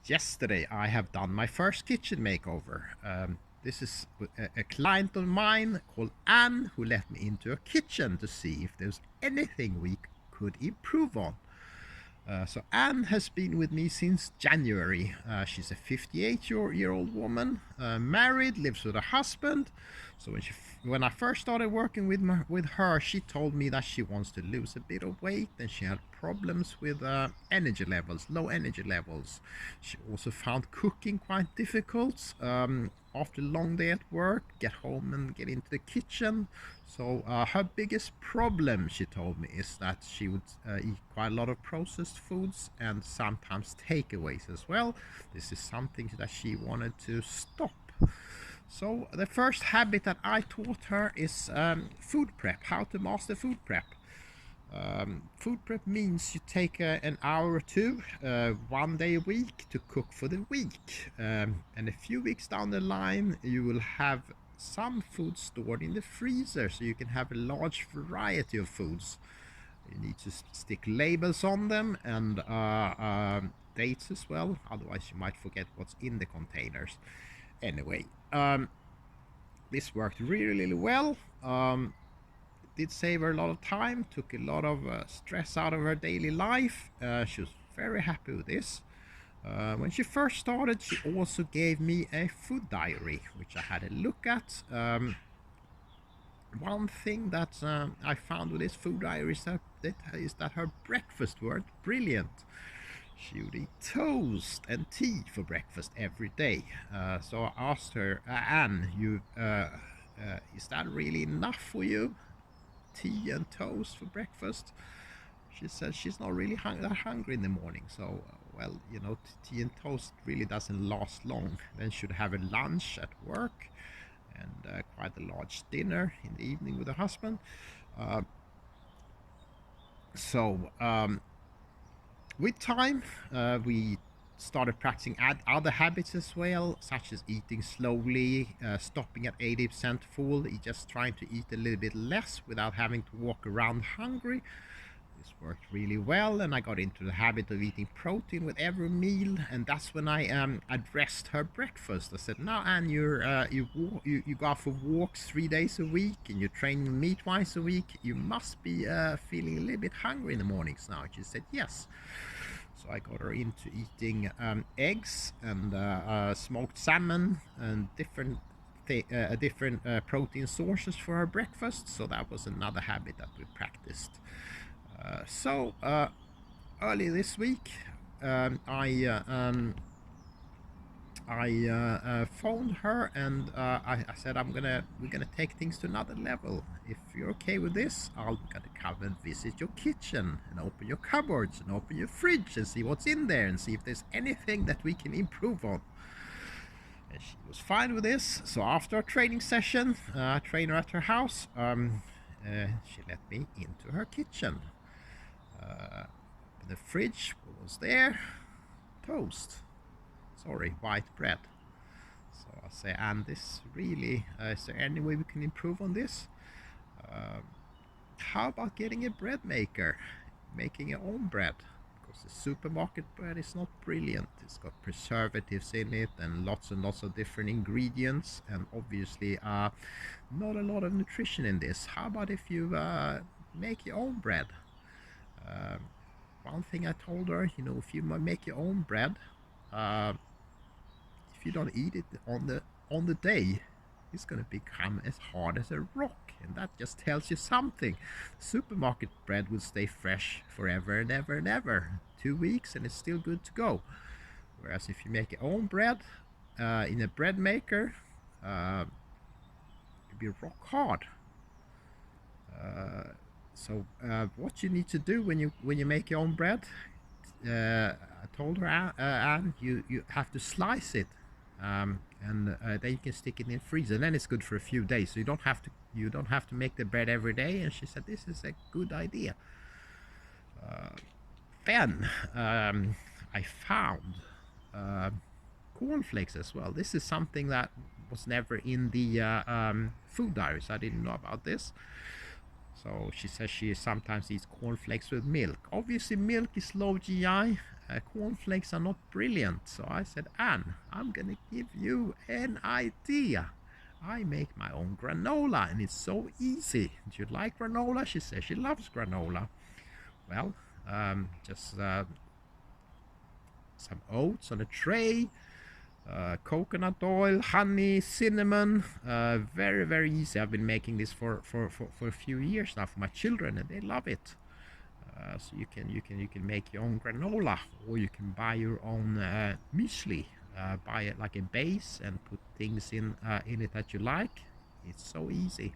Yesterday I have done my first kitchen makeover. This is a client of mine called Anne who let me into her kitchen to see if there's anything we could improve on. So Anne has been with me since January. She's a 58-year-old woman, married, lives with her husband. So when I first started working with her, she told me that she wants to lose a bit of weight, and she had problems with energy levels, low energy levels. She also found cooking quite difficult. After a long day at work, get home and get into the kitchen. So her biggest problem, she told me, is that she would eat quite a lot of processed foods and sometimes takeaways as well. This is something that she wanted to stop. So the first habit that I taught her is food prep, how to master food prep. Food prep means you take an hour or two, 1 day a week to cook for the week. And a few weeks down the line, you will have some food stored in the freezer so you can have a large variety of foods. You need to stick labels on them and dates as well, otherwise you might forget what's in the containers. Anyway, this worked really well. Did save her a lot of time, took a lot of stress out of her daily life. She was very happy with this. When she first started, she also gave me a food diary, which I had a look at. One thing that I found with this food diary is that her breakfast were brilliant. She would eat toast and tea for breakfast every day. So I asked her, Anne, is that really enough for you? Tea and toast for breakfast? She said she's not really that hungry in the morning, so well, you know, tea and toast really doesn't last long. Then she'd have a lunch at work and quite a large dinner in the evening with her husband. With time, we started practicing other habits as well, such as eating slowly, stopping at 80% full, just trying to eat a little bit less without having to walk around hungry. This worked really well, and I got into the habit of eating protein with every meal, and that's when I addressed her breakfast. I said, "Now, Anne, you go out for walks 3 days a week, and you're training me twice a week. You must be feeling a little bit hungry in the mornings now." And she said, "Yes." So I got her into eating eggs and smoked salmon and different protein sources for her breakfast. So that was another habit that we practiced. Early this week, I phoned her and I said we're gonna take things to another level. If you're okay with this, I'm gonna come and visit your kitchen and open your cupboards and open your fridge and see what's in there and see if there's anything that we can improve on. And she was fine with this. So after a training session, I trained her at her house. She let me into her kitchen. The fridge was there, white bread. So I say, and this really, is there any way we can improve on this? How about getting a bread maker, making your own bread? Because the supermarket bread is not brilliant. It's got preservatives in it and lots of different ingredients, and obviously not a lot of nutrition in this. How about if you make your own bread? One thing I told her, you know, if you make your own bread, if you don't eat it on the day, it's going to become as hard as a rock, and that just tells you something. Supermarket bread will stay fresh forever and ever and ever. 2 weeks and it's still good to go. Whereas if you make your own bread in a bread maker, it'll be rock hard. So what you need to do when you make your own bread, I told her, Anne, you have to slice it, and then you can stick it in the freezer. And then it's good for a few days, so you don't have to make the bread every day. And she said this is a good idea. Then I found cornflakes as well. This is something that was never in the food diaries. I didn't know about this. So she says she sometimes eats cornflakes with milk. Obviously milk is low GI. cornflakes are not brilliant. So I said, Anne, I'm gonna give you an idea. I make my own granola and it's so easy. Do you like granola? She says she loves granola. Well, just some oats on a tray, coconut oil, honey, cinnamon. Very, very easy. I've been making this for a few years now for my children and they love it. So you can make your own granola, or you can buy your own muesli. Buy it like a base and put things in it that you like. It's so easy.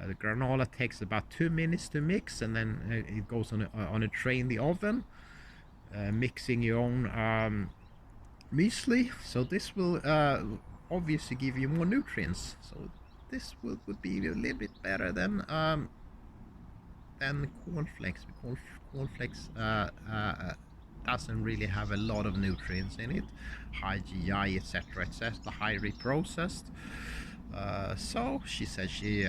The granola takes about 2 minutes to mix, and then it goes on a tray in the oven. Mixing your own muesli. So this will obviously give you more nutrients. So this would be a little bit better than cornflakes. Cornflakes doesn't really have a lot of nutrients in it, high GI, etc., etc., highly processed. So she said she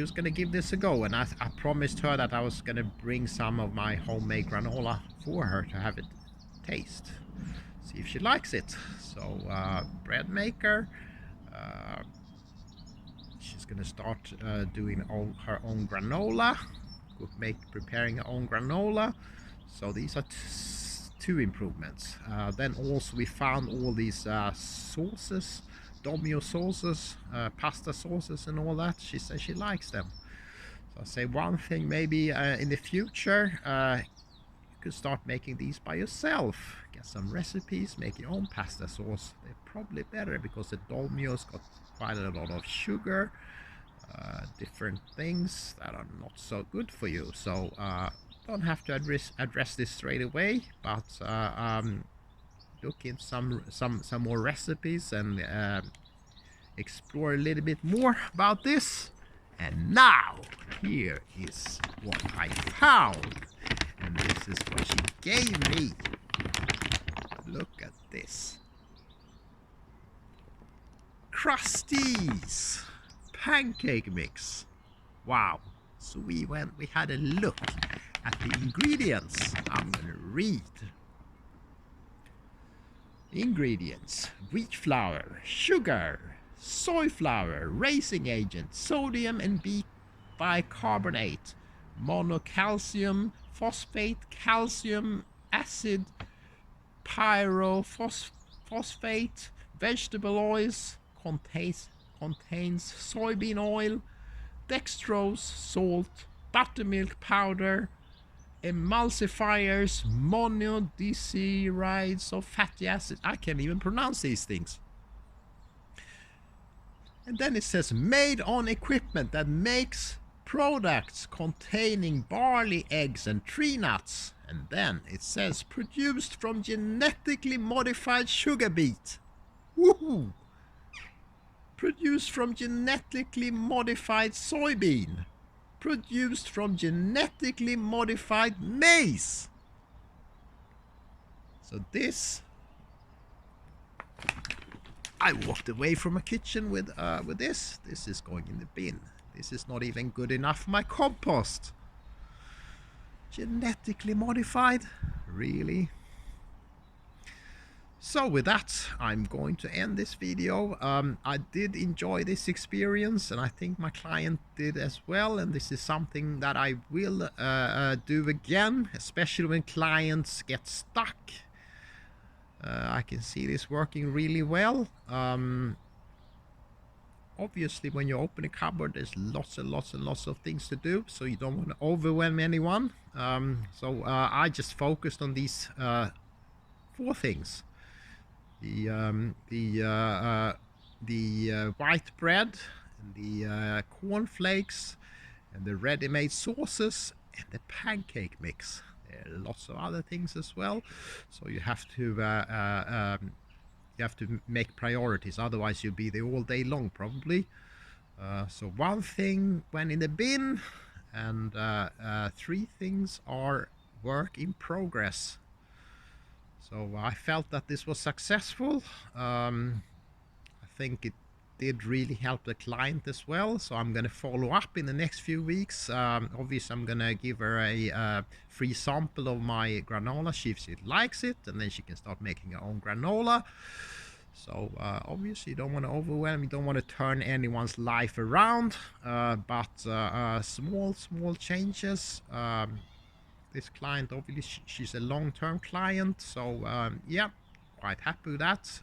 was gonna give this a go, and I promised her that I was gonna bring some of my homemade granola for her to have it taste, see if she likes it. So bread maker. She's gonna start doing her own granola, preparing her own granola. So these are two improvements. Then also we found all these sauces, domino sauces, pasta sauces and all that. She says she likes them. So I say one thing, maybe in the future you could start making these by yourself. Get some recipes, make your own pasta sauce. They're probably better because the domino's got quite a lot of sugar, different things that are not so good for you. So don't have to address this straight away, but look in some more recipes and explore a little bit more about this. And now here is what I found, and this is what she gave me. Look at this. Krusties pancake mix. Wow. So we had a look at the ingredients. I'm gonna read. Ingredients: wheat flour, sugar, soy flour, raising agent, sodium and bicarbonate, monocalcium phosphate, calcium acid, pyrophosphate, vegetable oils, contains soybean oil, dextrose, salt, buttermilk powder, emulsifiers, monodeserides of fatty acids. I can't even pronounce these things. And then it says made on equipment that makes products containing barley, eggs and tree nuts. And then it says produced from genetically modified sugar beet. Woohoo! Produced from genetically modified soybean. Produced from genetically modified maize. So this, I walked away from a kitchen with this. This is going in the bin. This is not even good enough for my compost. Genetically modified? Really? So with that, I'm going to end this video. I did enjoy this experience, and I think my client did as well. And this is something that I will do again, especially when clients get stuck. I can see this working really well. Obviously, when you open a cupboard, there's lots and lots of things to do, so you don't want to overwhelm anyone. So I just focused on these 4 things. The white bread, and the cornflakes, and the ready-made sauces, and the pancake mix. There are lots of other things as well, so you have to make priorities, otherwise you'll be there all day long probably. So 1 thing went in the bin, and 3 things are work in progress. So I felt that this was successful. I think did really help the client as well. So I'm going to follow up in the next few weeks. Obviously, I'm going to give her a free sample of my granola, see if she likes it, and then she can start making her own granola. So obviously you don't want to overwhelm, you don't want to turn anyone's life around, but small changes. This client, obviously she's a long-term client, so yeah, quite happy with that.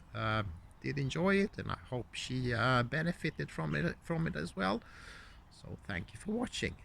Did enjoy it, and I hope she benefited from it as well. So thank you for watching.